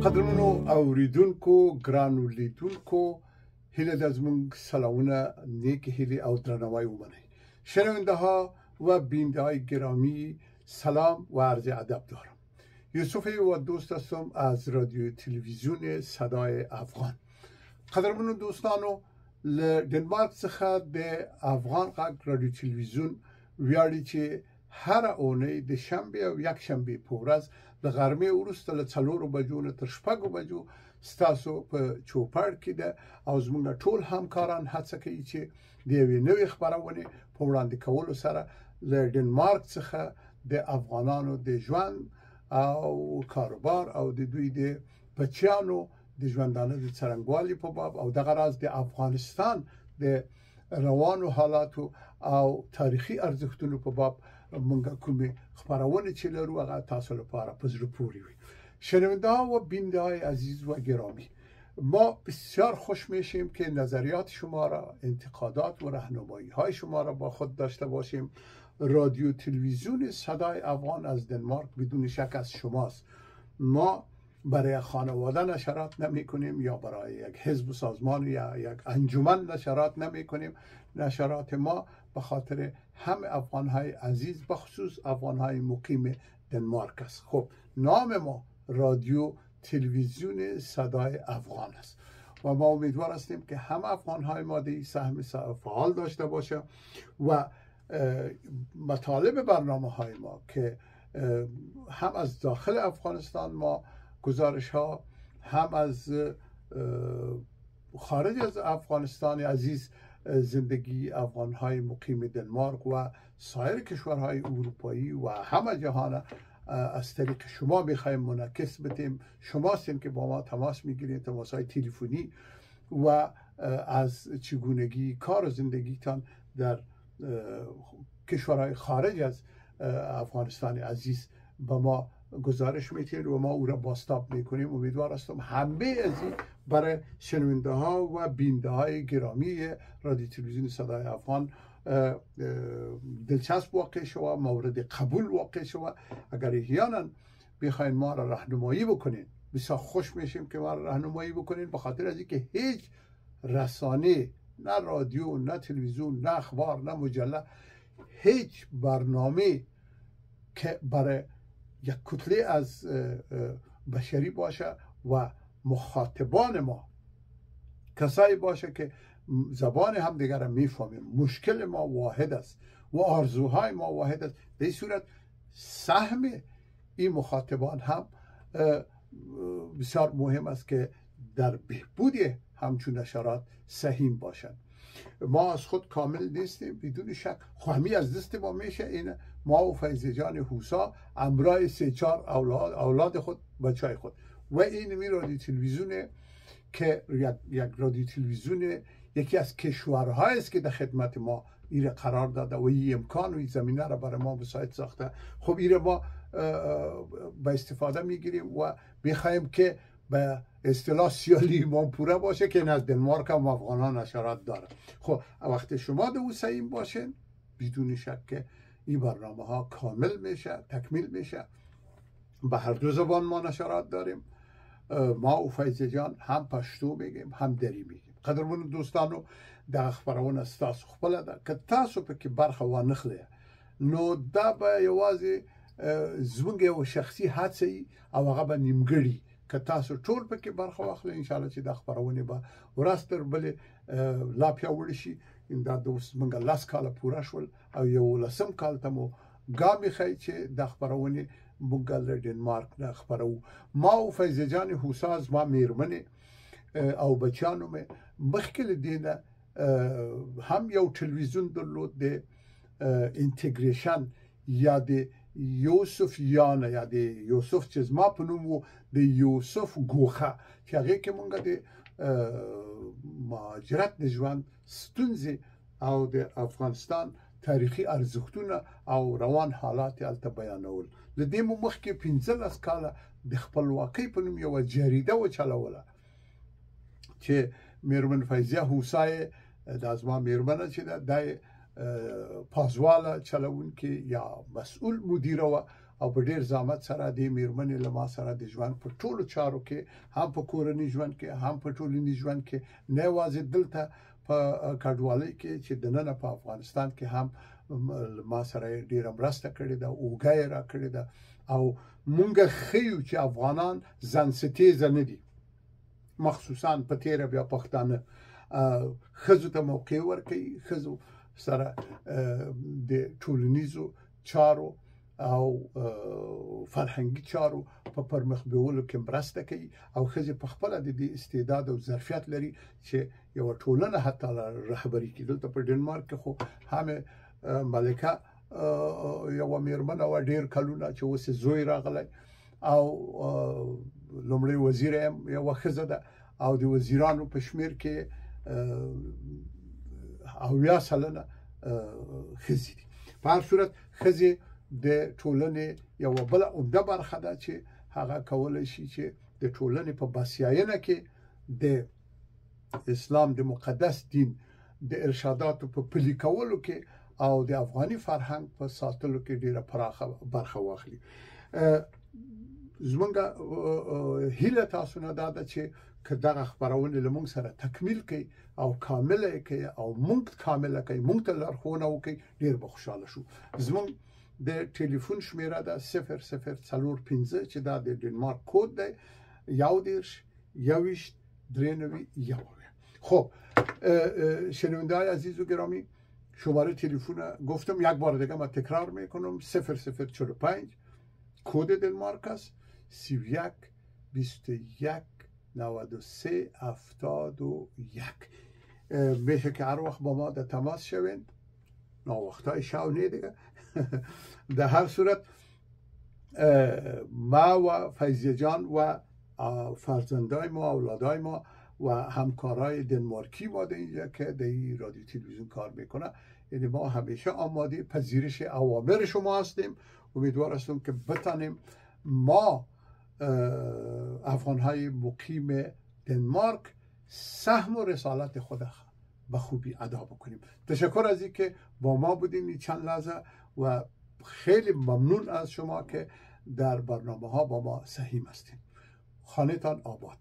قدرمنو اوریدونکو ګرانو لیدونکو هیله د زموږ سلامونه نیک هیله او درناوی ومنئ. شنونده ها و بیننده های گرامی سلام و عرض ادب دارم. یوسف و دوست هستم از رادیو تلویزیون صدای افغان. قدرمنو دوستانو دنمارک څخه د افغان غږ رادیو تلویزیون ویاړي چې هر اونۍ د شنبه او یک شنبه په ورځ د غرمې وروسته له 4 بجو نه تر 6 بجو ستاسو په چوپړ کې ده او زموږ ټول همکاران هڅه کوي چې د یوې نوې خبرونه په وړاندې کولو سره له دنمارک څخه د افغانانو د ژوند او کاروبار او د دوی د بچیانو د ژوندانه د څرنګوالي په باب او دغه راز د افغانستان د روانو حالاتو او تاریخي ارزښتونو په باب مونږ کومه خبرونه چې لرو هغه تاسو لپاره په زړه پورې وي. شنونده و بیننده های عزیز و گرامی، ما بسیار خوش میشیم که نظریات شما را، انتقادات و راهنمایی های شما را با خود داشته باشیم. رادیو تلویزیون صدای افغان از دنمارک بدون شک از شماست. ما برای خانواده نشرات نمی کنیم یا برای یک حزب و سازمان یا یک انجمن نشرات نمی کنیم. نشرات ما به خاطر همه افغانهای عزیز بخصوص افغانهای مقیم دنمارک است. خب نام ما رادیو تلویزیون صدای افغان است و ما امیدوار هستیم که همه افغانهای ما در سهم فعال داشته باشه و مطالب برنامه های ما که هم از داخل افغانستان ما گزارش ها، هم از خارج از افغانستان عزیز زندگی افغانهای مقیم دنمارک و سایر کشورهای اروپایی و همه جهان از طریق شما میخوایم منعکس بدیم. شما هستین که با ما تماس میگیرید، تماس های تلفنی و از چگونگی کار و زندگیتان در کشورهای خارج از افغانستان عزیز به ما گزارش میتین و ما او را بازتاب میکنیم. امیدوار هستم همه از این برای شنونده ها و بیننده های گرامی رادیو تلویزیون صدای افغان دلچسب واقع شود، مورد قبول واقع شود. اگر احیانا بخواین ما را راهنمایی بکنین بسیار خوش میشیم که ما را راهنمایی بکنین، به خاطر از اینکه هیچ رسانه، نه رادیو، نه تلویزیون، نه اخبار، نه مجله، هیچ برنامه که برای یک کتله از بشری باشه و مخاطبان ما کسایی باشه که زبان هم دیگر را میفهمیم، مشکل ما واحد است و آرزوهای ما واحد است، به این صورت سهم این مخاطبان هم بسیار مهم است که در بهبود همچون نشرات سهیم باشند. ما از خود کامل نیستیم بدون شک، خواهمی از دست ما میشه. این ما و فیض جان حوسا امرای 3-4 اولاد خود، بچای خود و این می رادیو تلویزیونه که یک رادیو تلویزیون یکی از کشورهایی است که در خدمت ما ایره قرار داده و این امکان و این زمینه را برای ما مساعد ساخته. خب ایره ما به استفاده میگیریم و میخوایم که به اصطلاح سیالی ایمان پوره باشه که از دنمارک هم افغانان نشرات داره. خب وقتی شما در او سعیم باشین بدون شک که این برنامه ها کامل میشه، تکمیل میشه. به هر دو زبان ما نشرات داریم. ما و فیض جان هم پشتو میگیم هم دری میگیم. قدرمن دوستانو د خبرونه تاسو خپل ده که تاسو په کې برخه وانخله نو دا به یوازې زموږ یو شخصي هڅه او هغه به نیمګړي که تاسو ټول په کې برخه واخلئ ان شاء الله چې د خبرونه به ورستر بل لا پیاوړي شي. دا د موږ لاس کاله پوره شول او یو لسم کال ته مو ګامې خی چې د خبرونه موږ له دنمارک نه خبرو. ما او فیض جان حوسا زما میرمنې او بچیانو مې مخکې له دینه هم یو تلویزیون درلود د انټیګریشن یا د یوسف یانه یا د یوسف چې زما په نوم و د یوسف ګوخه چې هغه کې مونږ د مهاجرت د ژوند ستونزې او د افغانستان تاریخي ارزښتونه او روان حالات هلته بیانول. له دې مو مخکې 15 کاله د خپلواکۍ په نوم یوه جریده وچلوله چې میرمن فیضیه حوسای دا زما میرمنه چې ده پازواله چلونکې یا مسئول مدیره وه او په ډیر زحمت سره د میرمنې له ما سره د ژوند په ټولو چارو کې، هم په کورني ژوند کې، هم په ټولنیز ژوند کې، نه یوازې دلته په کډوالۍ کې چې دننه په افغانستان کې هم ما سره ډیره مرسته کړې ده، اوږه یې راکړې ده، او مونږ ښیو چې افغانان ځان ستیزه نه دي، مخصوصا په تیره بیا پښتانه ښځو ته موقع ورکوي، ښځو سره د ټولنیزو چارو او فرهنګي چارو په پرمخ بیولو کې مرسته کوي، او ښځې په خپله د دې استعداد او ظرفیت لري چې یوه ټولنه حتی رهبري کړي. دلته په ډنمارک کې خو هم ملکه یوه میرمنه وه ډېر کلونه چې اوس یې زوی راغلی، او لومړی وزیر یې یوه ښځه ده، او د وزیرانو په شمیر کې 80 سلنه ښځې دي. په هر صورت ښځې د ټولنې یوه بله عمده برخه ده چې هغه کولی شي چې د ټولنې په بسیاینه کې د اسلام د مقدس دین د ارشاداتو په پلي کولو کې او د افغاني فرهنګ په ساتلو کې ډیره پراخه برخه واخلي. زمونږ هیله تاسو نه دا ده چې که دغه خپرونه له موږ سره تکمیل کړي او کامله یې کړي او موږ کامله کړي، موږ ته لارښوونه وکړي، ډېر به خوشحاله شو. زمونږ د ټلیفون شمیره ده 0045 چې دا د ډنمارک کود دی 11 21 93 1. خب شنونده‌های عزیز و گرامی، شماره تلفن گفتم یک بار دیگه من تکرار میکنم 0045 کد دنمارک است 31 21 93 71. میشه که هر وقت با ما در تماس شوین، وقتای شب نه دیگه. در هر صورت ما و فیضیه جان و فرزندای ما، اولادای ما و همکارای دنمارکی ما در اینجا که در این رادیو تلویزیون کار میکنه، یعنی ما همیشه آماده پذیرش اوامر شما هستیم. امیدوار هستم که بتانیم ما افغانهای مقیم دنمارک سهم و رسالت خود به خوبی ادا بکنیم. تشکر از این که با ما بودین چند لحظه و خیلی ممنون از شما که در برنامه ها با ما سهیم هستین. خانه‌تان آباد.